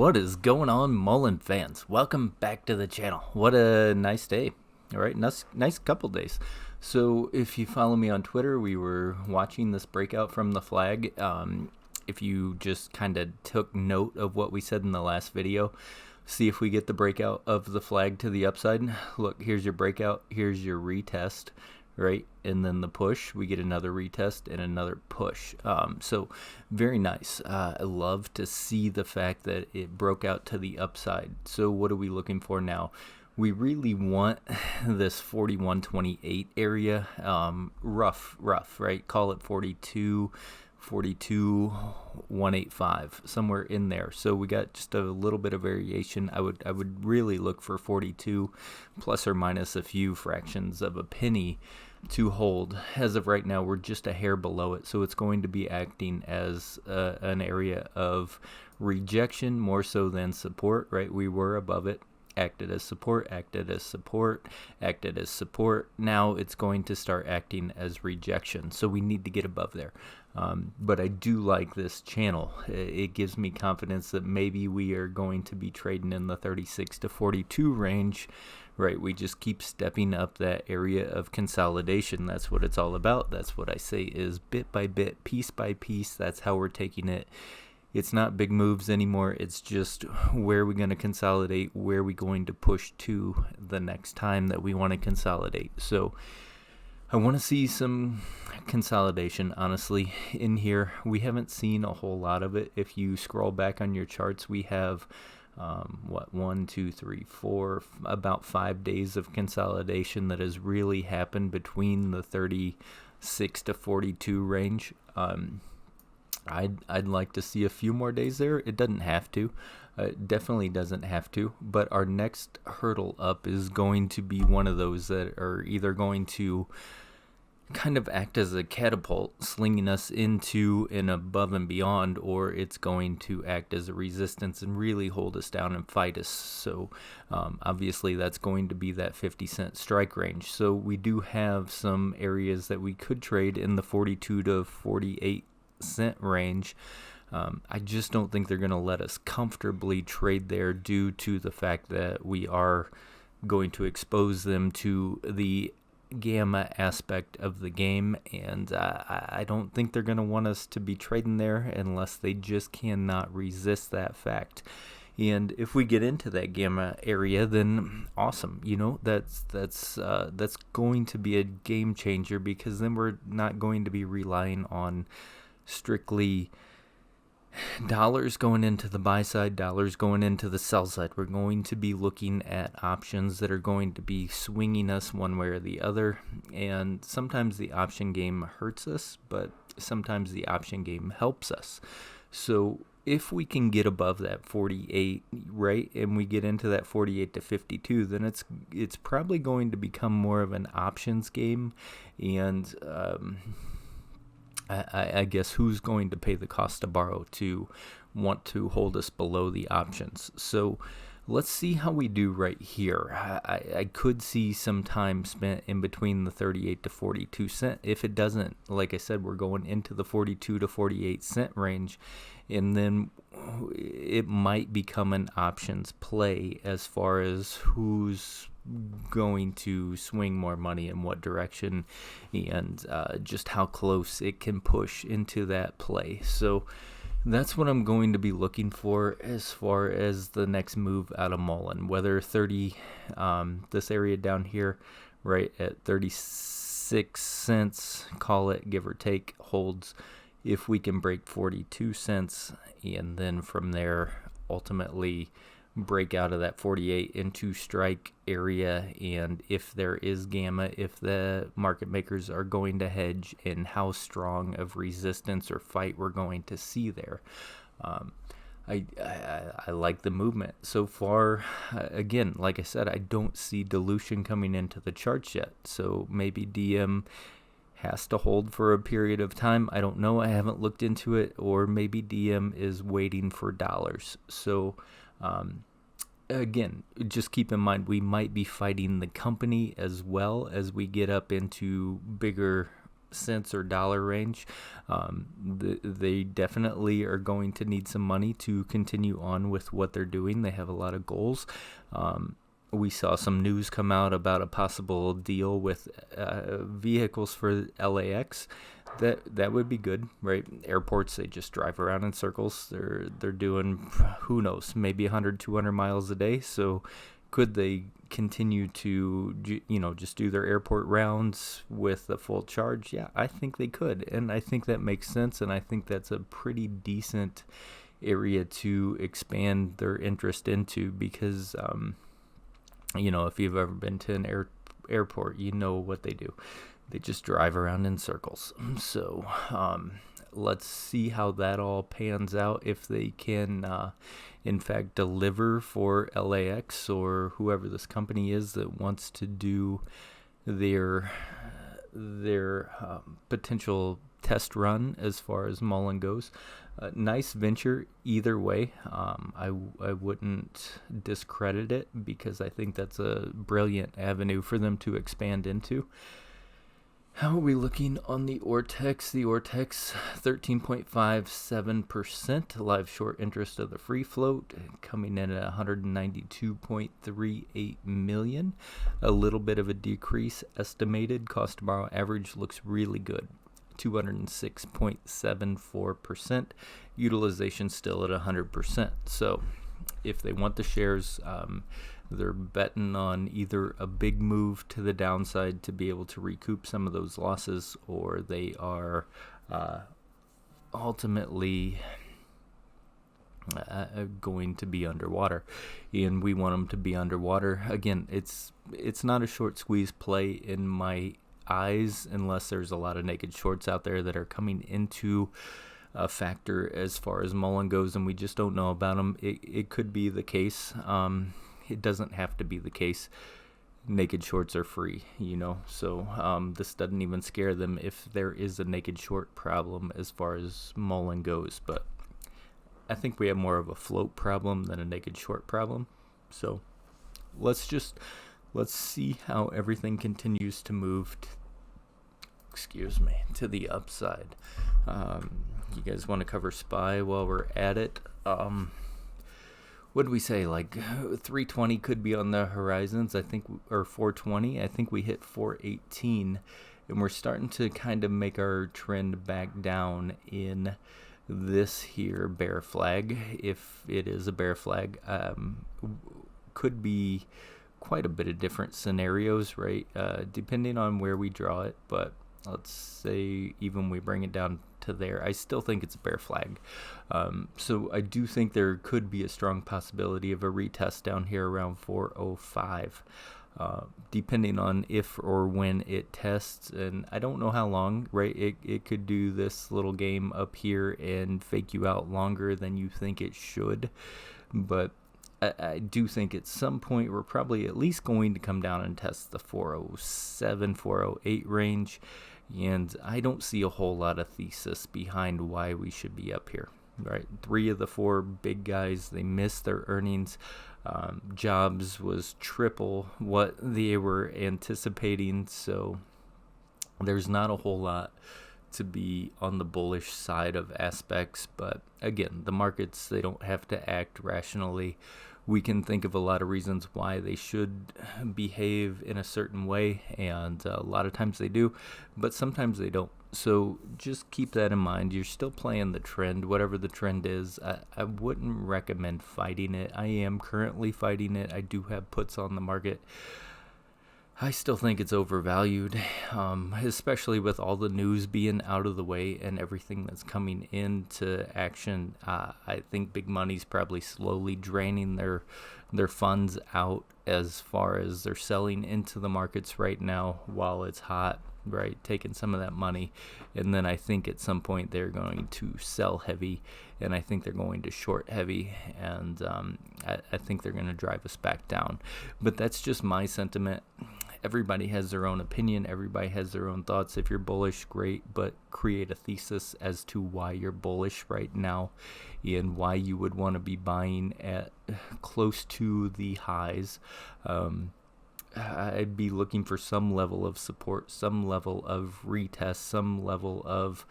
What is going on, Mullen fans? Welcome back to the channel. What a nice day. All right, nice couple days. So if you follow me on Twitter, we were watching this breakout from the flag. If you just kind of took note of what we said in the last video, see if we get the breakout of the flag to the upside. Look, here's your breakout, here's your retest, right? And then the push, we get another retest and another push. So very nice. I love to see the fact that it broke out to the upside. So what are we looking for now? We really want this 41.28 area, rough, right? Call it 42.185, somewhere in there. So we got just a little bit of variation. I would really look for 42 plus or minus a few fractions of a penny to hold. As of right now, we're just a hair below it, so it's going to be acting as an area of rejection more so than support, right? We were above it, acted as support, acted as support, acted as support. Now it's going to start acting as rejection, so we need to get above there. But I do like this channel. It gives me confidence that maybe we are going to be trading in the 36 to 42 range, right? We just keep stepping up that area of consolidation. That's what it's all about. That's what I say is bit by bit, piece by piece. That's how we're taking it. It's not big moves anymore. It's just where are we going to consolidate? Where are we going to push to the next time that we want to consolidate? So I want to see some consolidation, honestly, in here. We haven't seen a whole lot of it. If you scroll back on your charts, we have, one, two, three, four, about 5 days of consolidation that has really happened between the 36 to 42 range. I'd like to see a few more days there. It doesn't have to. It definitely doesn't have to. But our next hurdle up is going to be one of those that are either going to kind of act as a catapult, slinging us into an above and beyond, or it's going to act as a resistance and really hold us down and fight us. So obviously that's going to be that 50-cent strike range. So we do have some areas that we could trade in the 42 to 48-cent range. I just don't think they're going to let us comfortably trade there due to the fact that we are going to expose them to the gamma aspect of the game, and I don't think they're going to want us to be trading there unless they just cannot resist that fact. And if we get into that gamma area, then awesome. You know, that's going to be a game changer, because then we're not going to be relying on strictly dollars going into the buy side, dollars going into the sell side. We're going to be looking at options that are going to be swinging us one way or the other. And sometimes the option game hurts us, but sometimes the option game helps us. So if we can get above that 48, right, and we get into that 48 to 52, then it's probably going to become more of an options game. And I guess who's going to pay the cost to borrow to want to hold us below the options? So let's see how we do right here. I could see some time spent in between the 38 to 42 cent. If it doesn't, like I said, we're going into the 42 to 48 cent range, and then it might become an options play as far as who's going to swing more money in what direction, and just how close it can push into that play. So that's what I'm going to be looking for as far as the next move out of Mullen. Whether 30, this area down here, right at 36 cents, call it, give or take, holds. If we can break 42 cents, and then from there ultimately break out of that 48 into strike area, and if there is gamma, if the market makers are going to hedge, and how strong of resistance or fight we're going to see there. I like the movement so far. Again, like I said, I don't see dilution coming into the charts yet, so maybe DM has to hold for a period of time. I don't know. I haven't looked into it. Or maybe DM is waiting for dollars. So again, just keep in mind, we might be fighting the company as well as we get up into bigger cents or dollar range. They definitely are going to need some money to continue on with what they're doing. They have a lot of goals. We saw some news come out about a possible deal with vehicles for LAX. That would be good, right? Airports, they just drive around in circles. They're doing, who knows, maybe 100, 200 miles a day. So could they continue to, just do their airport rounds with a full charge? Yeah, I think they could. And I think that makes sense. And I think that's a pretty decent area to expand their interest into because, if you've ever been to an airport, you know what they do. They just drive around in circles. So let's see how that all pans out. If they can, in fact, deliver for LAX or whoever this company is that wants to do their potential test run as far as muln goes. Nice venture either way. I wouldn't discredit it because I think that's a brilliant avenue for them to expand into. How are we looking on the ortex? The ortex, 13.57% live short interest of the free float, coming in at 192.38 million. A little bit of a decrease estimated. Cost to borrow average looks really good, 206.74%. Utilization still at 100%. So if they want the shares, they're betting on either a big move to the downside to be able to recoup some of those losses, or they are ultimately going to be underwater, and we want them to be underwater. Again, it's not a short squeeze play in my eyes unless there's a lot of naked shorts out there that are coming into a factor as far as muln goes, and we just don't know about them. It could be the case. It doesn't have to be the case. Naked shorts are free, so this doesn't even scare them if there is a naked short problem as far as muln goes. But I think we have more of a float problem than a naked short problem. So let's see how everything continues to move to the upside. You guys want to cover SPY while we're at it? What did we say? Like 320 could be on the horizons, I think, or 420. I think we hit 418, and we're starting to kind of make our trend back down in this here bear flag. If it is a bear flag, could be quite a bit of different scenarios, right? Depending on where we draw it, but let's say even we bring it down to there, I still think it's a bear flag. So I do think there could be a strong possibility of a retest down here around 405, depending on if or when it tests. And I don't know how long, right? It could do this little game up here and fake you out longer than you think it should. But I do think at some point we're probably at least going to come down and test the 407, 408 range. And I don't see a whole lot of thesis behind why we should be up here, right? 3 of the 4 big guys, they missed their earnings. Jobs was triple what they were anticipating. So there's not a whole lot to be on the bullish side of aspects. But again, the markets, they don't have to act rationally. We can think of a lot of reasons why they should behave in a certain way, and a lot of times they do, but sometimes they don't. So just keep that in mind. You're still playing the trend, whatever the trend is. I wouldn't recommend fighting it. I am currently fighting it. I do have puts on the market. I still think it's overvalued, especially with all the news being out of the way and everything that's coming into action. I think big money's probably slowly draining their funds out as far as they're selling into the markets right now while it's hot, right? Taking some of that money. And then I think at some point they're going to sell heavy, and I think they're going to short heavy, and I think they're going to drive us back down. But that's just my sentiment. Everybody has their own opinion. Everybody has their own thoughts. If you're bullish, great, but create a thesis as to why you're bullish right now and why you would want to be buying at close to the highs. I'd be looking for some level of support, some level of retest, some level of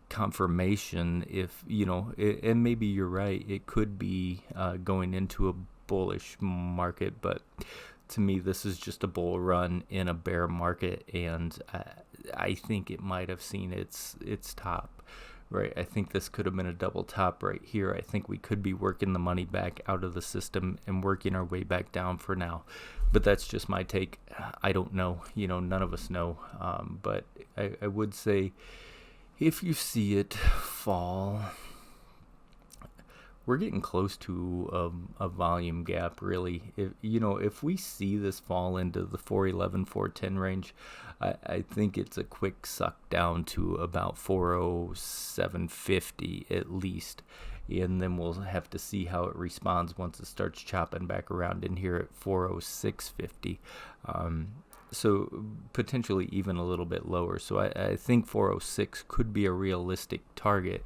confirmation. If and maybe you're right, it could be going into a bullish market, but to me this is just a bull run in a bear market, and I think it might have seen its top. Right, I think this could have been a double top right here. I think we could be working the money back out of the system and working our way back down for now. But that's just my take. I don't know. None of us know. But I would say if you see it fall, we're getting close to a volume gap, really. If we see this fall into the 411, 410 range, I think it's a quick suck down to about 407.50 at least. And then we'll have to see how it responds once it starts chopping back around in here at 406.50. So potentially even a little bit lower. So I think 406 could be a realistic target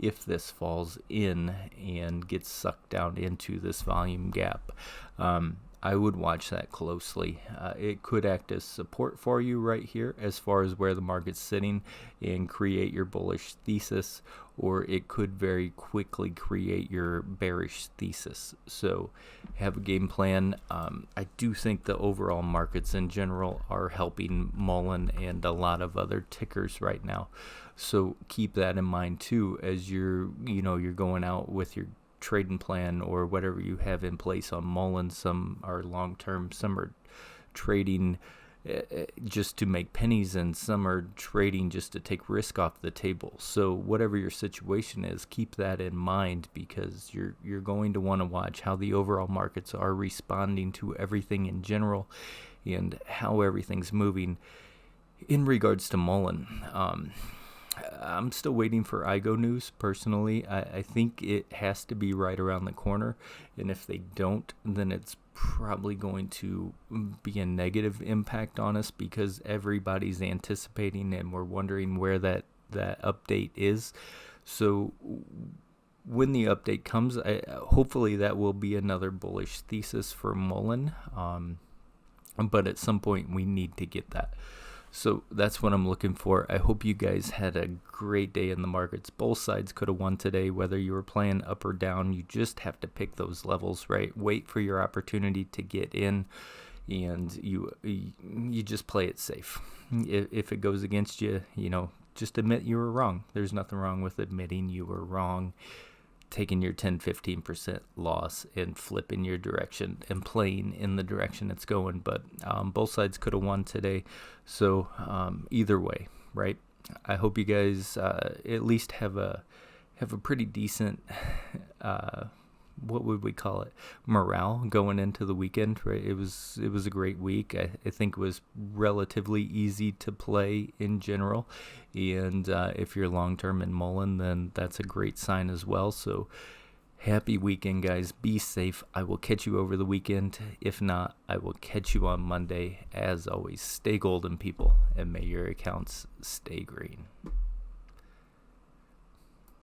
if this falls in and gets sucked down into this volume gap. I would watch that closely. It could act as support for you right here as far as where the market's sitting and create your bullish thesis, or it could very quickly create your bearish thesis. So have a game plan. I do think the overall markets in general are helping muln and a lot of other tickers right now. So keep that in mind too as you're going out with your trading plan or whatever you have in place on muln. Some are long-term, some are trading just to make pennies, and some are trading just to take risk off the table. So whatever your situation is, keep that in mind, because you're going to want to watch how the overall markets are responding to everything in general and how everything's moving in regards to muln. I'm still waiting for IGO news, personally. I think it has to be right around the corner, and if they don't, then it's probably going to be a negative impact on us, because everybody's anticipating and we're wondering where that update is. So when the update comes, hopefully that will be another bullish thesis for muln, but at some point we need to get that. So that's what I'm looking for. I hope you guys had a great day in the markets. Both sides could have won today, whether you were playing up or down. You just have to pick those levels, right? Wait for your opportunity to get in, and you just play it safe. If it goes against you, just admit you were wrong. There's nothing wrong with admitting you were wrong, taking your 10-15% loss and flipping your direction and playing in the direction it's going. But both sides could have won today, so either way, right? I hope you guys at least have a pretty decent what would we call it, morale going into the weekend, right? It was a great week. I think it was relatively easy to play in general, and if you're long-term in muln, then that's a great sign as well. So happy weekend, guys. Be safe. I will catch you over the weekend. If not, I will catch you on Monday. As always, stay golden, people, and may your accounts stay green.